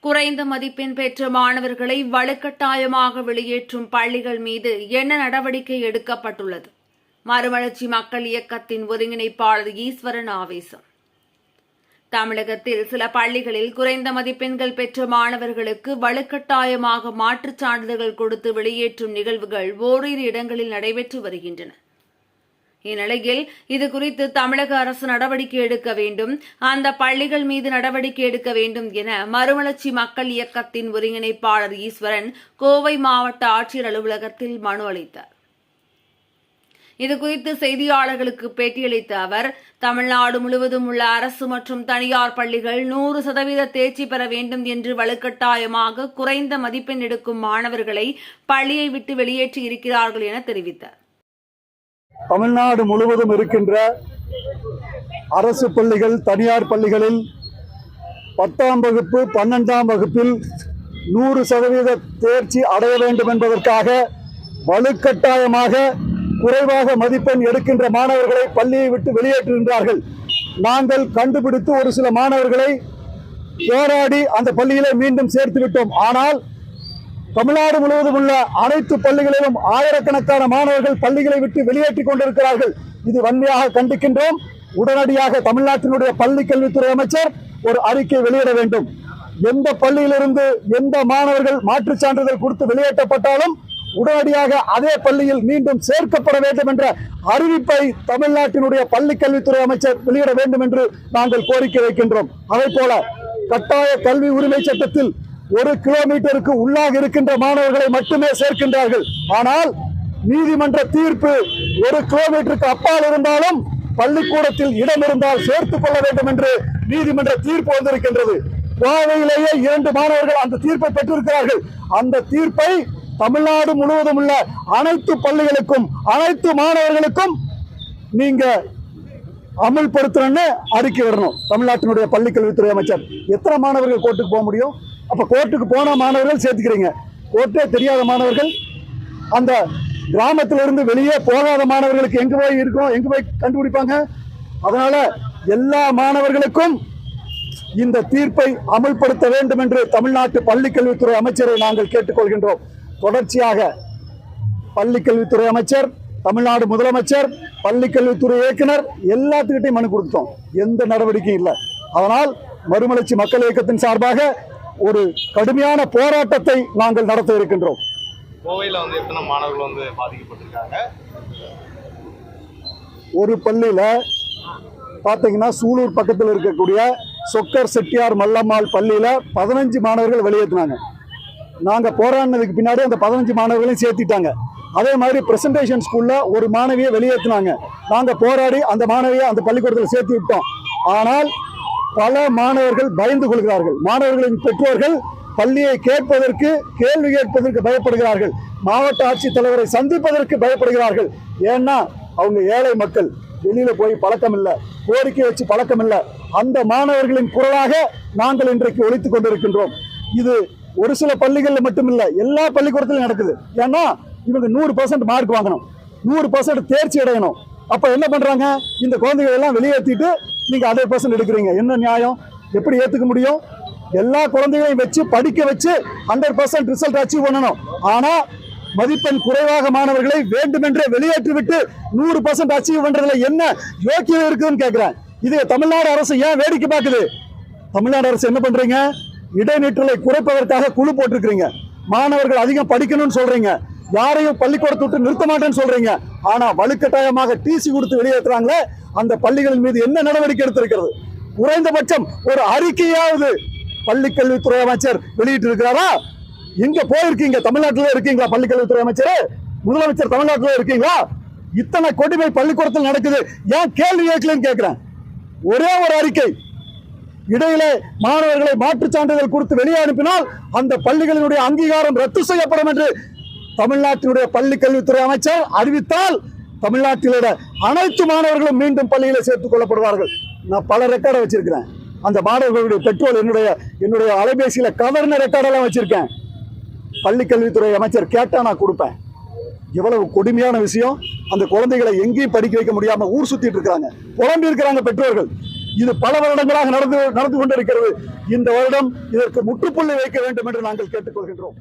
குறைந்த மதிப்பெண் பெற்ற மாணவர்களை வலுக்கட்டாயமாக வெளியேற்றும் பள்ளிகள் மீது என்ன நடவடிக்கை எடுக்கப்பட்டுள்ளது? மறுமலர்ச்சி மக்கள் இயக்கத்தின் ஒருங்கிணைப்பாளர் ஈஸ்வரன் ஆவேசம். தமிழகத்தில் சில பள்ளிகளில் குறைந்த மதிப்பெண்கள் பெற்ற மாணவர்களுக்கு வலுக்கட்டாயமாக மாற்றுச் சான்றிதழ்கள் கொடுத்து வெளியேற்றும் நிகழ்வுகள் ஓரிரு இடங்களில் நடைபெற்று வருகின்றன. இந்நிலையில் இதுகுறித்து தமிழக அரசு நடவடிக்கை எடுக்க வேண்டும், அந்த பள்ளிகள் மீது நடவடிக்கை எடுக்க வேண்டும் என மறுமலர்ச்சி மக்கள் இயக்கத்தின் ஒருங்கிணைப்பாளர் ஈஸ்வரன் கோவை மாவட்ட ஆட்சியர் அலுவலகத்தில் மனு அளித்தார். இதுகுறித்து செய்தியாளர்களுக்கு பேட்டியளித்த அவர், தமிழ்நாடு முழுவதும் உள்ள அரசு மற்றும் தனியார் பள்ளிகள் 100% தேர்ச்சி பெற வேண்டும் என்று வலுக்கட்டாயமாக குறைந்த மதிப்பெண் எடுக்கும் மாணவர்களை பள்ளியை விட்டு வெளியேற்றி இருக்கிறார்கள் என தெரிவித்தார். தமிழ்நாடு முழுவதும் இருக்கின்ற அரசு பள்ளிகள், தனியார் பள்ளிகளில் 10ஆம் வகுப்பு 12ஆம் வகுப்பில் 100% தேர்ச்சி அடைய வேண்டும் என்பதற்காக வலுக்கட்டாயமாக குறைவாக மதிப்பெண் எடுக்கின்ற மாணவர்களை பள்ளியை விட்டு வெளியேற்றுகின்றார்கள். நாங்கள் கண்டுபிடித்து ஒரு சில மாணவர்களை போராடி அந்த பள்ளியிலே மீண்டும் சேர்த்து விட்டோம். ஆனால் தமிழ்நாடு முழுவதும் உள்ள அனைத்து பள்ளிகளிலும் ஆயிரக்கணக்கான மாணவர்கள் பள்ளிகளை விட்டு வெளியேற்றிக் கொண்டிருக்கிறார்கள். இது வன்மையாக கண்டிக்கின்றோம். உடனடியாக தமிழ்நாட்டினுடைய பள்ளி கல்வித்துறை அமைச்சர் ஒரு அறிக்கை வெளியிட வேண்டும். எந்த பள்ளியிலிருந்து எந்த மாணவர்கள் மாற்றுச் சான்றிதழ் கொடுத்து வெளியேற்றப்பட்டாலும் உடனடியாக அதே பள்ளியில் மீண்டும் சேர்க்கப்பட வேண்டும் என்ற அறிவிப்பை தமிழ்நாட்டினுடைய பள்ளி கல்வித்துறை அமைச்சர் வெளியிட வேண்டும் என்று நாங்கள் கோரிக்கை வைக்கின்றோம். அதே போல கட்டாய கல்வி உரிமை சட்டத்தில் 1 கிலோமீட்டருக்கு உள்ளாக இருக்கின்ற மாணவர்களை மட்டுமே சேர்க்கின்றார்கள். ஆனால் நீதிமன்ற தீர்ப்பு 1 கிலோமீட்டருக்கு அப்பால் இருந்தாலும் பள்ளிக்கூடத்தில் இடம் இருந்தால் சேர்த்துக் கொள்ள வேண்டும் என்று நீதிமன்ற தீர்ப்பு வந்திருக்கின்றது. கோவையிலேயே 2 மாணவர்கள் அந்த தீர்ப்பை பெற்றிருக்கிறார்கள். அந்த தீர்ப்பை தமிழ்நாடு முழுவதும் உள்ள அனைத்து பள்ளிகளுக்கும் அனைத்து மாணவர்களுக்கும் நீங்க அமல்படுத்தணும்னு அறிக்கை வரணும். தமிழ்நாட்டினுடைய பள்ளி கல்வித்துறை அமைச்சர். எத்தனை மாணவர்கள் கோர்ட்டுக்கு போக முடியும்? அப்ப கோர்ட்டுக்கு போன மாணவர்கள் சேர்த்துக்கிறீங்க, கோர்ட்டே தெரியாத மாணவர்கள், அந்த கிராமத்திலிருந்து வெளியே போகாத மாணவர்களுக்கு எங்க போய் இருக்கும், எங்க போய் கண்டுபிடிப்பாங்க? அதனால எல்லா மாணவர்களுக்கும் இந்த தீர்ப்பை அமல்படுத்த வேண்டும் என்று தமிழ்நாட்டு பள்ளி கல்வித்துறை அமைச்சரை நாங்கள் கேட்டுக்கொள்கின்றோம். தொடர்ச்சியாக பள்ளி கல்வித்துறை அமைச்சர், தமிழ்நாடு முதலமைச்சர், பள்ளி கல்வித்துறை இயக்குனர் எல்லாத்துக்கிட்டையும் மனு கொடுத்தோம். எந்த நடவடிக்கையும் இல்லை. அதனால் மறுமலர்ச்சி மக்கள் இயக்கத்தின் சார்பாக ஒரு கடுமையான போராட்டத்தை நாங்கள் நடத்த இருக்கின்றோம். கோவையில் எத்தனை மாணவர்கள் பாதிக்கப்பட்டிருக்காங்க? ஒரு பள்ளியில பாத்தீங்கன்னா சூலூர் பக்கத்தில் இருக்கக்கூடிய சொக்கர் செட்டியார் மல்லம்மாள் பள்ளியில 15 மாணவர்கள் வெளியேற்றினாங்க. நாங்க போராடினதுக்கு பின்னாடி அந்த 15 மாணவர்களையும் சேர்த்திட்டாங்க. அதே மாதிரி பிரசன்டேஷன் ஸ்கூல்ல ஒரு மாணவியை வெளியேற்றினாங்க. நாங்க போராடி அந்த மாணவியை அந்த பள்ளிக்கூடத்தில் சேர்த்து விட்டோம். ஆனால் பல மாணவர்கள் பயந்து கொள்கிறார்கள். மாணவர்களின் பெற்றோர்கள் பள்ளியை கேட்பதற்கு, கேள்வி கேட்பதற்கு பயப்படுகிறார்கள். மாவட்ட ஆட்சித்தலைவரை சந்திப்பதற்கு பயப்படுகிறார்கள். ஏன்னா அவங்க ஏழை மக்கள், வெளியில போய் பழக்கம் இல்லை, கோரிக்கை வச்சு பழக்கம் இல்லை. அந்த மாணவர்களின் குரலாக நாங்கள் இன்றைக்கு ஒலித்துக் கொண்டிருக்கின்றோம். இது ஒரு சில பள்ளிகளில் மட்டும் இல்லை, எல்லா பள்ளிக்கூடத்திலும் நடக்குது. ஏன்னா இவங்க 100% மார்க் வாங்கணும், 100% தேர்ச்சி அடையணும். அப்ப என்ன பண்றாங்க? இந்த குழந்தைகள் எல்லாம் வெளியேற்றிட்டு நீங்க 100% எடுக்கிறீங்க. என்ன நியாயம்? எப்படி ஏத்துக்க முடியும்? எல்லா குழந்தைகளையும் வச்சு படிக்க வச்சு 100% ரிசல்ட் அச்சீவ் பண்ணணும். ஆனா மதிப்பெண் குறைவாக மாணவர்களை வேண்டுமென்றே வெளியேற்றி விட்டு 100% அச்சீவ் பண்றதுல என்ன யோக்கியம் இருக்குன்னு கேட்கிறேன். இது தமிழ்நாடு அரசு ஏன் வேடிக்கை பார்க்குது? தமிழ்நாடு அரசு என்ன பண்றீங்க? இடைநிற்றலை குறைப்பதற்காக குழு போட்டிருக்கிறீங்க. மாணவர்கள் அதிகம் படிக்கணும்னு சொல்றீங்க. யாரையும் பள்ளிக்கூடத்தை விட்டு நிறுத்த மாட்டேன்னு சொல்றீங்க. ஆனா வலுக்கட்டாயமாக டிசி கொடுத்து வெளியேற்றுறாங்களே, அந்த பள்ளிகளின் மீது என்ன நடவடிக்கை எடுத்திருக்கிறது? குறைந்தபட்சம் ஒரு அறிக்கையாவது பள்ளி கல்வித்துறை அமைச்சர் வெளியிட்டு இருக்கிறாரா? எங்க போயிருக்கீங்க? தமிழ்நாட்டில இருக்கீங்களா பள்ளி கல்வித்துறை அமைச்சர்? முதலமைச்சர் தமிழ்நாட்டில இருக்கீங்களா? இத்தனை கொடுமை பள்ளிக்கூடத்தில் நடக்குது, ஏன் கேள்வி கேட்கலன்னு கேட்கிறேன். ஒரே ஒரு அறிக்கை, இடையிலே மாணவர்களை மாற்றுச் சான்றிதழ் கொடுத்து வெளியே அனுப்பினால் அந்த பள்ளிகளினுடைய அங்கீகாரம் ரத்து செய்யப்படும் என்று தமிழ்நாட்டினுடைய பள்ளி கல்வித்துறை அமைச்சர் அறிவித்தால் தமிழ்நாட்டிலுள்ள அனைத்து மாணவர்களும் மீண்டும் பள்ளியில சேர்த்துக் கொள்ளப்படுவார்கள். நான் பல ரெக்கார்டை வச்சிருக்கிறேன். அந்த மாணவர்களுடைய பெற்றோர் என்னுடைய அலைபேசியில கவர்ன ரெக்கார்டெல்லாம் வச்சிருக்கேன். பள்ளி கல்வித்துறை அமைச்சர் கேட்டா நான் கொடுப்பேன். எவ்வளவு கொடுமையான விஷயம்! அந்த குழந்தைகளை எங்கேயும் படிக்க வைக்க முடியாம ஊர் சுத்திட்டு இருக்காங்க, புலம்பி இருக்கிறாங்க பெற்றோர்கள். இது பல வருடங்களாக நடந்து கொண்டிருக்கிறது. இந்த வருடம் இதற்கு முற்றுப்புள்ளி வைக்க வேண்டும் என்று நாங்கள் கேட்டுக்கொள்கின்றோம்.